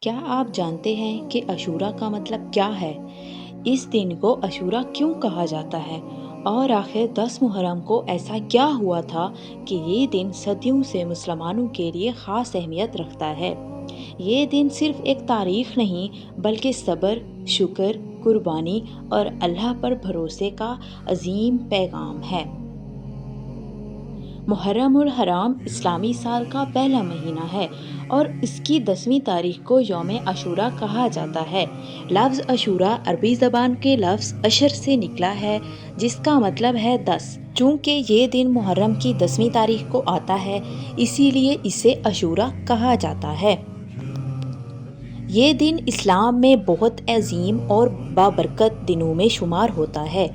کیا آپ جانتے ہیں کہ عاشورہ کا مطلب کیا ہے؟ اس دن کو عاشورہ کیوں کہا جاتا ہے؟ اور آخر 10 محرم کو ایسا کیا ہوا تھا کہ یہ دن صدیوں سے مسلمانوں کے لیے خاص اہمیت رکھتا ہے؟ یہ دن صرف ایک تاریخ نہیں بلکہ صبر، شکر، قربانی اور اللہ پر بھروسے کا عظیم پیغام ہے۔ محرم الحرام اسلامی سال کا پہلا مہینہ ہے اور اس کی 10ویں تاریخ کو یوم عاشورہ کہا جاتا ہے۔ لفظ عاشورہ عربی زبان کے لفظ عشر سے نکلا ہے جس کا مطلب ہے 10۔ چونکہ یہ دن محرم کی 10ویں تاریخ کو آتا ہے اسی لیے اسے عاشورہ کہا جاتا ہے۔ یہ دن اسلام میں بہت عظیم اور بابرکت دنوں میں شمار ہوتا ہے۔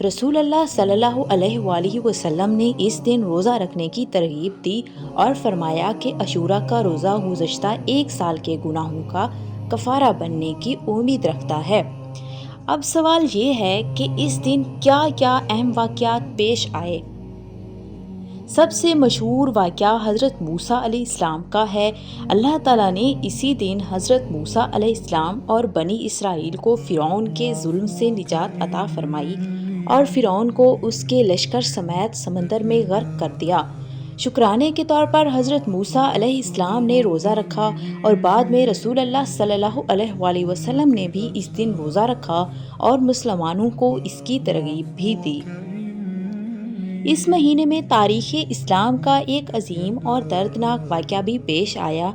رسول اللہ صلی اللہ علیہ وآلہ وسلم نے اس دن روزہ رکھنے کی ترغیب دی اور فرمایا کہ عاشورہ کا روزہ گزشتہ ایک سال کے گناہوں کا کفارہ بننے کی امید رکھتا ہے۔ اب سوال یہ ہے کہ اس دن کیا کیا اہم واقعات پیش آئے؟ سب سے مشہور واقعہ حضرت موسیٰ علیہ السلام کا ہے۔ اللہ تعالیٰ نے اسی دن حضرت موسیٰ علیہ السلام اور بنی اسرائیل کو فرعون کے ظلم سے نجات عطا فرمائی اور فرعون کو اس کے لشکر سمیت سمندر میں غرق کر دیا۔ شکرانے کے طور پر حضرت موسیٰ علیہ السلام نے روزہ رکھا اور بعد میں رسول اللہ صلی اللہ علیہ وآلہ وسلم نے بھی اس دن روزہ رکھا اور مسلمانوں کو اس کی ترغیب بھی دی۔ اس مہینے میں تاریخ اسلام کا ایک عظیم اور دردناک واقعہ بھی پیش آیا۔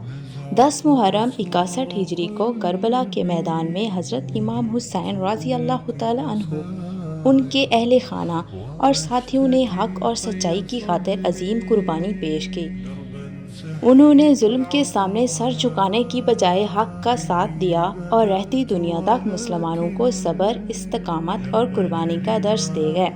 10 محرم 61 ہجری کو کربلا کے میدان میں حضرت امام حسین رضی اللہ تعالیٰ عنہ، ان کے اہل خانہ اور ساتھیوں نے حق اور سچائی کی خاطر عظیم قربانی پیش کی۔ انہوں نے ظلم کے سامنے سر جھکانے کی بجائے حق کا ساتھ دیا اور رہتی دنیا تک مسلمانوں کو صبر، استقامت اور قربانی کا درس دے گئے۔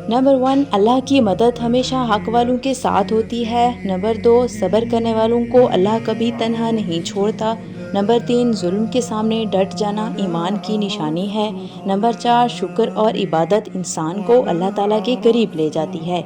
نمبر 1، اللہ کی مدد ہمیشہ حق والوں کے ساتھ ہوتی ہے۔ نمبر 2، صبر کرنے والوں کو اللہ کبھی تنہا نہیں چھوڑتا۔ نمبر 3، ظلم کے سامنے ڈٹ جانا ایمان کی نشانی ہے۔ نمبر 4، شکر اور عبادت انسان کو اللہ تعالیٰ کے قریب لے جاتی ہے۔